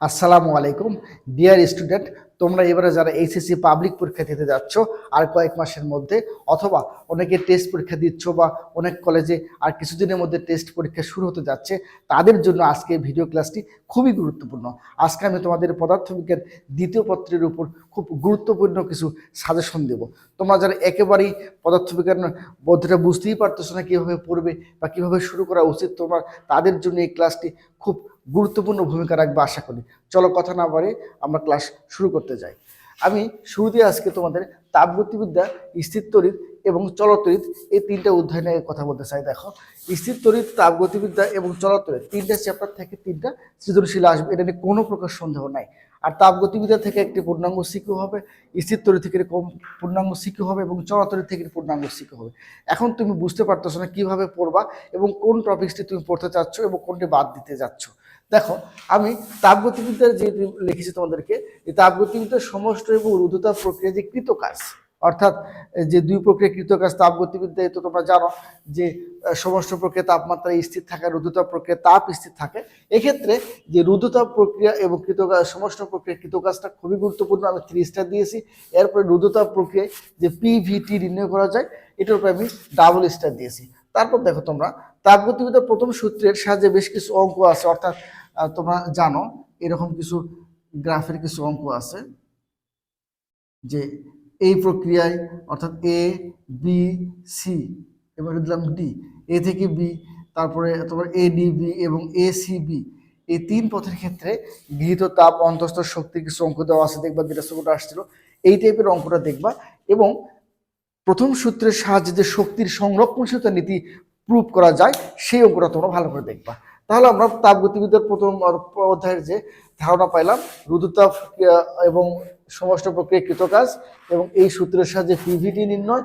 আসসালামু আলাইকুম dear student. তোমরা এবারে যারা এইচএসসি পাবলিক পরীক্ষা দিতে যাচ্ছ আর কয়েক মাসের মধ্যে, অথবা অনেকে টেস্ট পরীক্ষা দিচ্ছ বা অনেক কলেজে আর কিছুদিনের মধ্যে টেস্ট পরীক্ষা শুরু হতে যাচ্ছে, তাদের জন্য আজকে ভিডিও ক্লাসটি খুবই গুরুত্বপূর্ণ। আজকে আমি তোমাদের পদার্থবিজ্ঞান দ্বিতীয় পত্রের উপর খুব গুরুত্বপূর্ণ কিছু সাজেশন দেব। তোমরা যারা একেবারেই পদার্থবিজ্ঞান বোধটা বুঝতেই পারতেছো না কীভাবে পড়বে বা কীভাবে শুরু করা উচিত তোমার, তাদের জন্য এই ক্লাসটি খুব গুরুত্বপূর্ণ ভূমিকা রাখবে আশা করি। চলো কথা না বাড়িয়ে আমরা ক্লাস শুরু করতে যাই। আমি শুরুতে আজকে তোমাদের তাপগতিবিদ্যা, স্থির তড়িৎ এবং চলতড়িৎ এই তিনটা অধ্যায় নিয়ে কথা বলতে চাই। দেখো, স্থির তড়িৎ, তাপগতিবিদ্যা এবং চলতড়িৎ তিনটা চ্যাপ্টার থেকে তিনটা সৃজনশীল আসবে, এটা নিয়ে কোনো প্রকার সন্দেহ নাই। আর তাপগতিবিদ্যা থেকে একটি পূর্ণাঙ্গ সিকিউ হবে, স্থির তড়িৎ থেকে কম পূর্ণাঙ্গ সিকিউ হবে এবং চলতড়িৎ থেকে পূর্ণাঙ্গ সিকিউ হবে। এখন তুমি বুঝতে পারতেছো না কিভাবে পড়বা এবং কোন টপিকসটি তুমি পড়তে চাচ্ছ এবং কোনটি বাদ দিতে যাচ্ছ। দেখো, আমি তাপগতিবিদ্যার যে লিখেছি তোমাদেরকে, এই তাপগতিবিদ্যার সমষ্ট এবং রুদ্ধতাপ প্রক্রিয়া যে কৃতকাজ, অর্থাৎ যে দুই প্রক্রিয়া কৃতকাজ তাপগতিবিদ্যায় তো তোমরা জানো যে সমষ্ট প্রক্রিয়া তাপমাত্রা স্থির থাকে, রুদ্ধতাপ প্রক্রিয়া তাপ স্থির থাকে। এক্ষেত্রে যে রুদ্ধতাপ প্রক্রিয়া এবং কৃতকাজ সমষ্ট প্রক্রিয়া কৃতকাজটা খুবই গুরুত্বপূর্ণ, আমি 3 স্টার দিয়েছি। এরপরে রুদ্ধতাপ প্রক্রিয়ায় যে পিভিটি নির্ণয় করা যায়, এটার উপরে আমি ডাবল স্টার দিয়েছি। তারপর দেখো, তোমরা তাপগতিবিদ্যার প্রথম সূত্রের সাহায্যে বেশ কিছু অঙ্ক আছে, অর্থাৎ তোমরা জানো এরকম কিছু গ্রাফের কিছু অঙ্ক আছে যে এই প্রক্রিয়ায়, অর্থাৎ এ বি সি এবার দিলাম ডি, এ থেকে বি, তারপরে তোমার এ ডি বি এবং এ সি বি, এই তিন পথের ক্ষেত্রে গৃহীত তাপ অন্তঃস্থ শক্তির কিছু অঙ্ক দেওয়া আছে, দেখবা যেটা ছবিটা আসছিল এই টাইপের অঙ্কটা দেখবা। এবং প্রথম সূত্রের সাহায্যে যে শক্তির সংরক্ষণশীলতা নীতি প্রুভ করা যায় সেই অঙ্কটা তোমরা ভালো করে দেখবা। তাহলে আমরা তাপগতিবিদ্যার প্রথম অধ্যায়ের যে ধারণা পাইলাম, রুদ্ধতাপ এবং সমষ্ট প্রক্রিয়া কৃতকাজ এবং এই সূত্রের সাহায্যে পিভিটি নির্ণয়,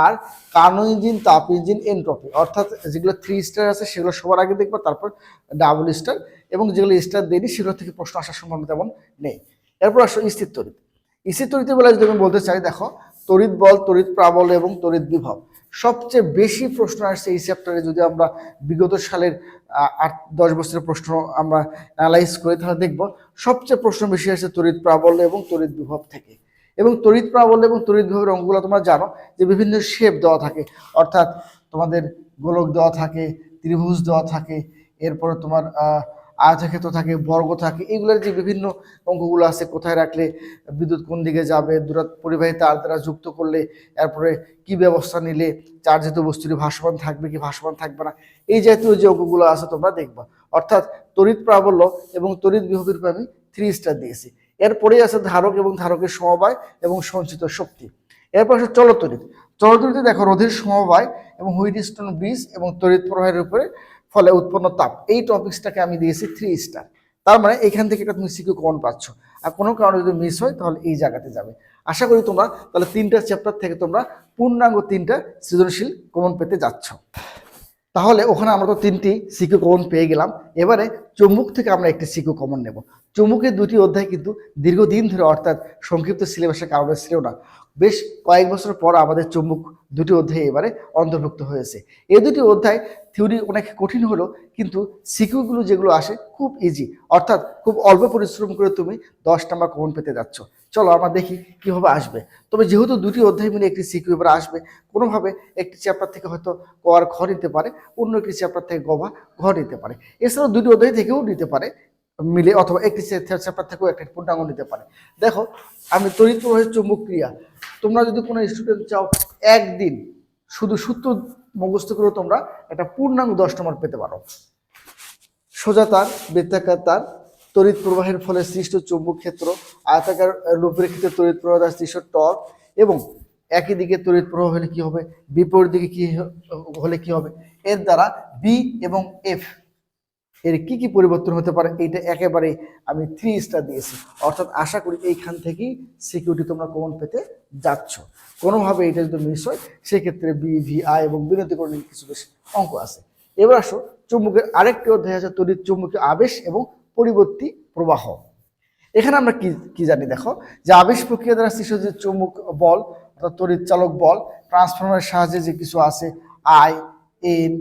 আর কার্নো ইঞ্জিন, তাপ ইঞ্জিন, এনট্রপি, অর্থাৎ যেগুলো 3 স্টার আছে সেগুলো সবার আগে দেখবা, তারপর ডাবল স্টার, এবং যেগুলো স্টার দেয়নি সেগুলো থেকে প্রশ্ন আসার সম্ভাবনা তেমন নেই। এরপর আসো স্থির তড়িৎ। স্থির তড়িতের বেলায় যদি আমি বলতে চাই, দেখো তড়িৎ বল, তড়িৎ প্রাবল্য এবং তড়িৎ বিভব সবচেয়ে বেশি প্রশ্ন আসছে এই চ্যাপ্টারে। যদি আমরা বিগত সালের 8-10 বছরের প্রশ্ন আমরা অ্যানালাইজ করি, তাহলে দেখব সবচেয়ে প্রশ্ন বেশি আসছে তড়িৎ প্রাবল্য এবং তড়িৎ বিভব থেকে। এবং তড়িৎ প্রাবল্য এবং তড়িৎ বিভবের অঙ্কগুলো তোমরা জানো যে বিভিন্ন শেপ দেওয়া থাকে, অর্থাৎ তোমাদের গোলক দেওয়া থাকে, ত্রিভুজ দেওয়া থাকে, এরপরে তোমার আয়তক্ষেত্র থাকে, বর্গ থাকে, এগুলোর যে বিভিন্ন অঙ্কগুলো আছে, কোথায় রাখলে বিদ্যুৎ কোন দিকে যাবে, দূরত্ব পরিবাহী তার দ্বারা যুক্ত করলে এরপরে কি ব্যবস্থা নিলে চার্জিত বস্তুটি ভাসমান থাকবে কি ভাসমান থাকবে না, এই জাতীয় যে অঙ্কগুলো আছে তোমরা দেখবা। অর্থাৎ তড়িৎ প্রাবল্য এবং তড়িৎ বিভবের উপর আমি 3 স্টার দিয়েছি। এরপরেই আছে ধারক এবং ধারকের সমবায় এবং সঞ্চিত শক্তি। এরপর আছে চলতড়িৎ। চলতড়িতে দেখো রোধের সমবায় এবং হুইটস্টোন ব্রিজ এবং তড়িৎ প্রবাহের উপরে ফলে উৎপন্ন তাপ, এই টপিক্সটাকে আমি দিয়েছি 3 স্টার। তার মানে এখান থেকে একটা তুমি সিকিউ কমন পাচ্ছ, আর কোনো কারণে যদি মিস হয় তাহলে এই জায়গাতে যাবে। আশা করি তোমরা তাহলে 3টা চ্যাপ্টার থেকে তোমরা পূর্ণাঙ্গ 3টা সৃজনশীল কমন পেতে যাচ্ছ। তাহলে ওখানে আমরা তো 3টি সিকিউ কমন পেয়ে গেলাম। এবারে চুম্বক থেকে আমরা একটি সিকিউ কমন নেব। চুম্বকের 2টি অধ্যায় কিন্তু দীর্ঘদিন ধরে, অর্থাৎ সংক্ষিপ্ত সিলেবাসের কারণে ছিল না, বেশ কয়েক বছর পর আমাদের চুম্বক 2টি অধ্যায় এবারে অন্তর্ভুক্ত হয়েছে। এই 2টি অধ্যায় থিওরি অনেক কঠিন হলো, কিন্তু সিকিউগুলো যেগুলো আসে খুব ইজি, অর্থাৎ খুব অল্প পরিশ্রম করে তুমি 10 নাম্বার কমন পেতে যাচ্ছ। চলো আমরা দেখি কিভাবে আসবে। তবে যেহেতু 2টি অধ্যায় মিলে একটি সিকিউ এবার আসবে, কোনোভাবে একটি চ্যাপ্টার থেকে হয়তো ক আর খ নিতে পারে, অন্য একটি চ্যাপ্টার থেকে গ বা ঘ নিতে পারে, এছাড়াও 2টি অধ্যায় থেকেও নিতে পারে মিলে, অথবা একটি চ্যাপ্টার থেকেও একটা পূর্ণাঙ্গ নিতে পারে। দেখো, আমি তড়িৎ প্রবাহের চুম্বক ক্রিয়া, তোমরা যদি কোনো স্টুডেন্ট চাও একদিন শুধু সূত্র মুখস্থ করে তোমরা একটা পূর্ণাঙ্গ 10 নম্বর পেতে পারো। সোজা তার, বৃত্তাকার তার, তড়িৎ প্রবাহের ফলে সৃষ্ট চুম্বক ক্ষেত্র, আয়তাকার লুপের ক্ষেত্রে তড়িৎ প্রবাহ দ্বারা সৃষ্ট টর্ক, এবং একই দিকে তড়িৎ প্রবাহ হলে কি হবে, বিপরীত দিকে কি হলে কি হবে, এর দ্বারা বি এবং এফ এর কি কি পরিবর্তন হতে পারে, এইটা একেবারে আমি 3 স্টার দিয়েছি। অর্থাৎ আশা করি এইখান থেকেই সিকিউরিটি তোমরা কমন পেতে যাচ্ছ। কোনোভাবে এটা যদি মিস হয় সেক্ষেত্রে বি, ভি, আই এবং বিনতিকরণের কিছু বেশ অঙ্ক আছে। এবার আসো চুম্বকের আরেকটি অধ্যায় আছে তড়িৎ চুম্বকীয় আবেশ এবং পরিবর্তী প্রবাহ। এখানে আমরা কি কি জানি, দেখো যে আবেশ প্রক্রিয়া দ্বারা সৃষ্ট যে চুম্বক বল, অর্থাৎ তড়িৎ চালক বল, ট্রান্সফর্মারের সাহায্যে যে কিছু আছে আই, এন,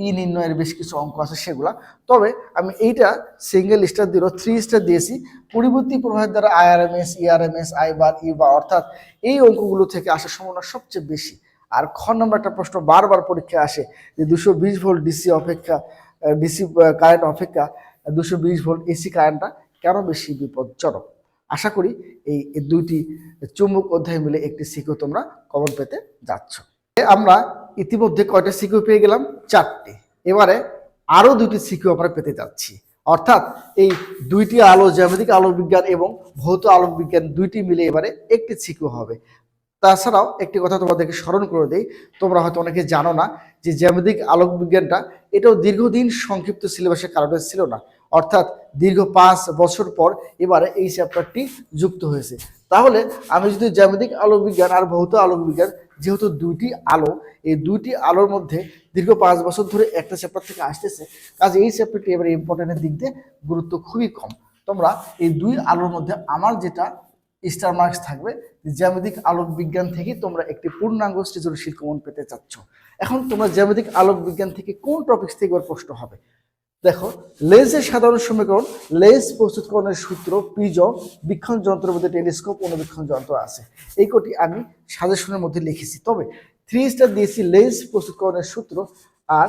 ই নির্ণয়ের বেশ কিছু অঙ্ক আছে সেগুলা। তবে আমি এইটা সিঙ্গেল স্টার দিল 3 স্টার দিয়েছি পরিবর্তী প্রবাহের দ্বারা আইআরএমএস ইআরএমএস আই বার ই বার, অর্থাৎ এই অঙ্কগুলো থেকে আসার সম্ভাবনা সবচেয়ে বেশি। আর খ নম্বর একটা প্রশ্ন বারবার পরীক্ষায় আসে যে 220 ভোল্ট ডিসি অপেক্ষা ডিসি কারেন্ট অপেক্ষা 220 ভোল্ট এসি কারেন্টটা কেন বেশি বিপজ্জনক। আশা করি এই দুইটি চুম্বক অধ্যায় মিলে একটি সিকিউ তোমরা কমন পেতে যাচ্ছ। আমরা ইতিমধ্যে কয়টা সিকিউ পেয়ে গেলাম? 4টি। এবারে আরো 2টি সিকিউ আমরা পেতে যাচ্ছি, অর্থাৎ এই দুইটি আলো জ্যামিতিক আলোক বিজ্ঞান এবং ভৌত আলোক বিজ্ঞান দুইটি মিলে এবারে একটি সিকিউ হবে। তাছাড়াও একটি কথা তোমাদেরকে স্মরণ করে দেই, তোমরা হয়তো অনেকে জানো না যে জ্যামিতিক আলোক বিজ্ঞানটা এটাও দীর্ঘদিন সংক্ষিপ্ত সিলেবাসের কারণে ছিল না, অর্থাৎ দীর্ঘ 5 বছর পর এবারে এই চ্যাপ্টারটি যুক্ত হয়েছে। তাহলে আমি যদি জ্যামিতিক আলোক বিজ্ঞান আর ভৌত আলোক বিজ্ঞান, যেহেতু দুইটি আলো, এই দুইটি আলোর মধ্যে দীর্ঘ 5 বছর ধরে একটা চ্যাপ্টার থেকে আসতেছে, কাজে এই চ্যাপ্টারটি এবারে ইম্পর্টেন্টের দিক দিয়ে গুরুত্ব খুবই কম। তোমরা এই দুই আলোর মধ্যে আমার যেটা স্টার মার্কস থাকবে, জ্যামিতিক আলোক বিজ্ঞান থেকে তোমরা একটি পূর্ণাঙ্গ সৃজনশীল কমন পেতে চাচ্ছ। এখন তোমরা জ্যামিতিক আলোক বিজ্ঞান থেকে কোন টপিকস থেকে প্রশ্ন হবে? দেখো, লেন্সের সাধারণ সমীকরণ, লেন্স প্রস্তুতকরণের সূত্র, প্রিজম, বীক্ষণ যন্ত্রের মধ্যে টেলিস্কোপ, অনুবীক্ষণ যন্ত্র আছে। এই কটি আমি সাজেশনের মধ্যে লিখেছি। তবে 3 স্টার দিয়েছি লেন্স প্রস্তুতকরণের সূত্র আর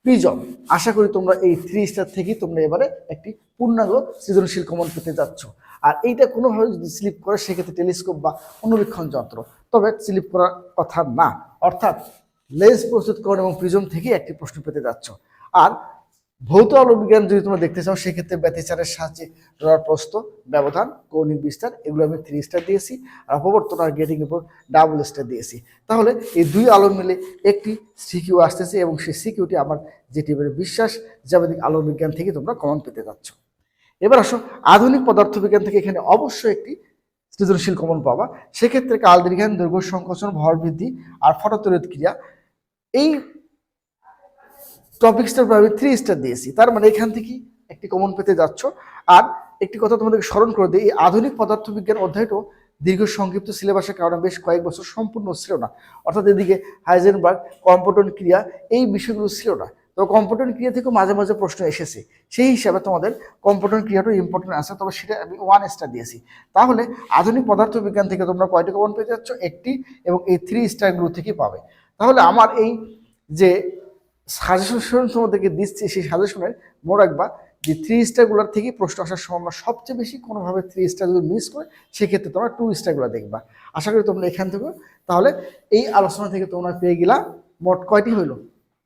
প্রিজম। আশা করি তোমরা এই 3 স্টার থেকেই তোমরা এবারে একটি পূর্ণাঙ্গ সৃজনশীল কমন পেতে যাচ্ছ। আর এইটা কোনোভাবে যদি স্লিপ করে সেক্ষেত্রে টেলিস্কোপ বা অনুবীক্ষণ যন্ত্র, তবে স্লিপ করার কথা না, অর্থাৎ লেন্স প্রস্তুতকরণ এবং প্রিজম থেকে একটি প্রশ্ন পেতে যাচ্ছ। আর ভৌত আলোক বিজ্ঞান যদি তোমরা দেখতে চাও সেক্ষেত্রে ব্যতিচারের সাহায্যে ডলার প্রস্থ, ব্যবধান, কৌণিক বিস্তার, এগুলো আমি 3 স্টার দিয়েছি। আর অপবর্তন আর গেটিং এর উপর ডাবল স্টার দিয়েছি। তাহলে এই দুই আলো মিলে একটি সিকিউ আসতেছে এবং সেই সিকিউটি আমার যেটি বিশ্বাস জ্যামিতিক আলোক বিজ্ঞান থেকে তোমরা কমন পেতে যাচ্ছ। এবার আসো আধুনিক পদার্থবিজ্ঞান থেকে এখানে অবশ্যই একটি সৃজনশীল কমন পাবা। সেক্ষেত্রে কাল দীর্ঘায়ন, দৈর্ঘ্য সংকোচন, ভর বৃদ্ধি আর ফটোতড়িৎ ক্রিয়া, এই টপিক্সটা আমি 3 স্টার দিয়েছি। তার মানে এখান থেকে একটি কমন পেতে যাচ্ছ। আর একটি কথা তোমাদেরকে স্মরণ করে দিই, এই আধুনিক পদার্থবিজ্ঞান অধ্যায়টাও দীর্ঘ সংক্ষিপ্ত সিলেবাসের কারণে বেশ কয়েক বছর সম্পূর্ণ ছিল না, অর্থাৎ এদিকে হাইজেনবার্গ, কম্পটন ক্রিয়া, এই বিষয়গুলো ছিল না। তো কম্পটন ক্রিয়া থেকেও মাঝে মাঝে প্রশ্ন এসেছে, সেই হিসাবে তোমাদের কম্পটন ক্রিয়াটাও ইম্পর্টেন্ট আছে, তবে সেটা আমি 1 স্টার দিয়েছি। তাহলে আধুনিক পদার্থবিজ্ঞান থেকে তোমরা কয়টি কমন পেতে যাচ্ছ? একটি, এবং এই 3 স্টারগুলো থেকে পাবে। তাহলে আমার এই যে সাজেশন তোমাদেরকে দিচ্ছি, সেই সাজেশনের মনে রাখবা যে 3 স্টারগুলোর থেকে প্রশ্ন আসার সম্ভাবনা সবচেয়ে বেশি। কোনোভাবে 3 স্টার যদি মিস করে সেক্ষেত্রে তোমরা 2 স্টারগুলো দেখবা। আশা করি তোমরা এখান থেকে, তাহলে এই আলোচনা থেকে তোমরা পেয়ে গেলা মোট কয়টি হইলো?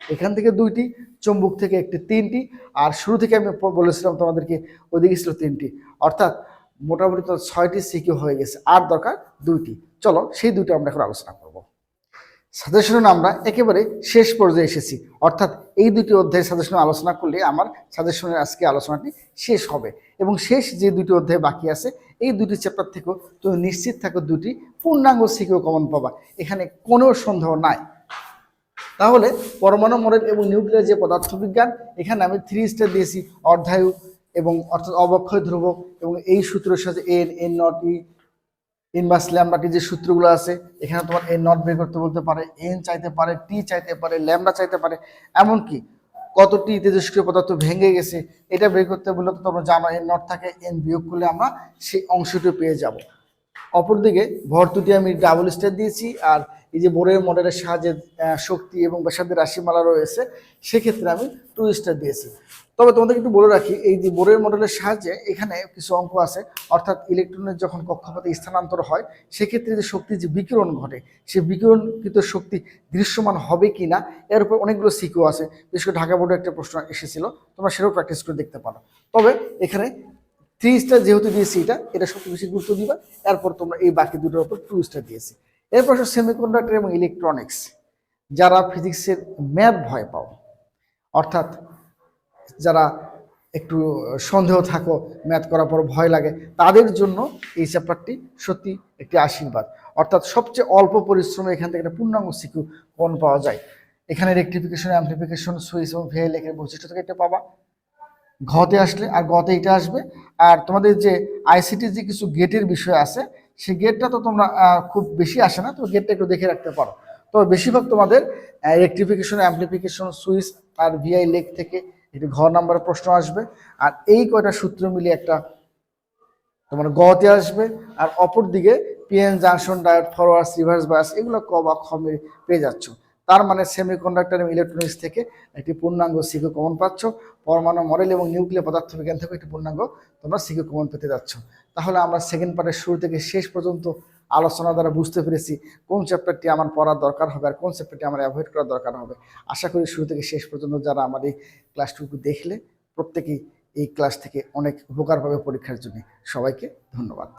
এখান থেকে 2টি, চুম্বক থেকে একটি 3টি, আর শুরু থেকে আমি বলেছিলাম তোমাদেরকে ওদিকে ছিল 3টি, অর্থাৎ মোটামুটি তো 6টি সিকিউ হয়ে গেছে। আর দরকার 2টি। চলো সেই 2টি আমরা এখন আলোচনা করবো। সাজেশনে আমরা একেবারে শেষ পর্যায়ে এসেছি, অর্থাৎ এই 2টি অধ্যায়ের সাজেশন আলোচনা করলে আমার সাজেশনের আজকে আলোচনাটি শেষ হবে। এবং শেষ যে 2টি অধ্যায় বাকি আছে, এই 2টি চ্যাপ্টার থেকেও তুমি নিশ্চিত থাকো 2টি পূর্ণাঙ্গ সিকিউ কমন পাবা, এখানে কোনো সন্দেহ নাই। তাহলে পরমাণু মডেল এবং নিউক্লিয়ার যে পদার্থবিজ্ঞান, এখানে আমি 3 স্টার দিয়েছি। অর্ধায়ু এবং অর্থাৎ অবক্ষয় ধ্রুবক এবং এই সূত্রের সাথে এন নট ই ইনভার্স ল্যামডাটি যে সূত্রগুলো আছে, এখানে তোমার এন নট বের করতে বলতে পারে, এন চাইতে পারে, টি চাইতে পারে, ল্যামডা চাইতে পারে, এমনকি কতটি তেজস্ক্রিয় পদার্থ ভেঙে গেছে এটা বের করতে বললে তো তোমরা জানো এন নট থাকে, এন বিয়োগ করলে আমরা সেই অংশটি পেয়ে যাব। অপরদিকে ভর দুটি আমি ডাবল স্টার দিয়েছি। আর এই যে বোরের মডেলের সাহায্যে শক্তি এবং ব্যাসার্ধের রাশিমালা রয়েছে, সেক্ষেত্রে আমি 2 স্টার দিয়েছি। তবে তোমাদেরকে একটু বলে রাখি, এই যে বোরের মডেলের সাহায্যে এখানে কিছু অঙ্ক আছে, অর্থাৎ ইলেকট্রনের যখন কক্ষপথে স্থানান্তর হয় সেক্ষেত্রে যে শক্তির যে বিকিরণ ঘটে, সেই বিকিরণকৃত শক্তি দৃশ্যমান হবে কি না, এর উপর অনেকগুলো সিকিউ আছে। বিশেষ করে ঢাকা বোর্ডে একটা প্রশ্ন এসেছিল, তোমরা সেটাও প্র্যাকটিস করে দেখতে পারো। তবে এখানে 3 স্টার যেহেতু দিয়েছি, এটা সবচেয়ে বেশি গুরুত্ব দিবা। এরপর তোমরা এই বাকি দুটোর উপর 2 স্টার দিয়েছি। এরপর সেমিকন্ডাক্টর এবং ইলেকট্রনিক্স, যারা ফিজিক্সের ম্যাথ ভয় পাও, অর্থাৎ যারা একটু সন্দেহ থাকো, ম্যাথ করার পর ভয় লাগে, তাদের জন্য এই চ্যাপ্টারটি সত্যি একটি আশীর্বাদ। অর্থাৎ সবচেয়ে অল্প পরিশ্রমে এখান থেকে একটা পূর্ণাঙ্গ সিকিউ কোন পাওয়া যায়। এখানে রেকটিফিকেশন, অ্যাম্প্লিফিকেশন, সুইচ এবং ভেরিয়েকের বৈশিষ্ট্য থেকে এটা পাবা। ঘতে আসলে আর গতে এটা আসবে। আর তোমাদের যে আইসিটির যে কিছু গেটের বিষয় আছে, সেই গেটটা তো তোমরা খুব বেশি আসে না, তো গেটটা একটু দেখে রাখতে পারো। তবে বেশিরভাগ তোমাদের রেকটিফিকেশন, অ্যাম্প্লিফিকেশন, সুইচ আর ভিআই লেক থেকে একটি ঘ নাম্বারের প্রশ্ন আসবে। আর এই কয়টা সূত্র মিলিয়ে একটা তোমার গতে আসবে। আর অপর দিকে PN junction, diode, forward, reverse bias, এগুলো ক বা খ পেয়ে যাচ্ছ। তার মানে সেমিকন্ডাক্টর এবং ইলেকট্রনিক্স থেকে একটি পূর্ণাঙ্গ সিকিউ কমন পাচ্ছ। পরমাণু মডেল এবং নিউক্লিয়ার পদার্থবিজ্ঞান থেকে একটি পূর্ণাঙ্গ তোমরা সিকিউ কমন পেতে যাচ্ছ। তাহলে আমরা সেকেন্ড পার্টের শুরু থেকে শেষ পর্যন্ত আলোচনা দ্বারা বুঝতে পেরেছি কোন চ্যাপ্টারটি আমার পড়ার দরকার হবে আর কোন চ্যাপ্টারটি আমার অ্যাভয়েড করার দরকার হবে। আশা করি শুরু থেকে শেষ পর্যন্ত যারা আমার এই ক্লাসটুকু দেখলে প্রত্যেকেই এই ক্লাস থেকে অনেক উপকার পাবে পরীক্ষার জন্য। সবাইকে ধন্যবাদ।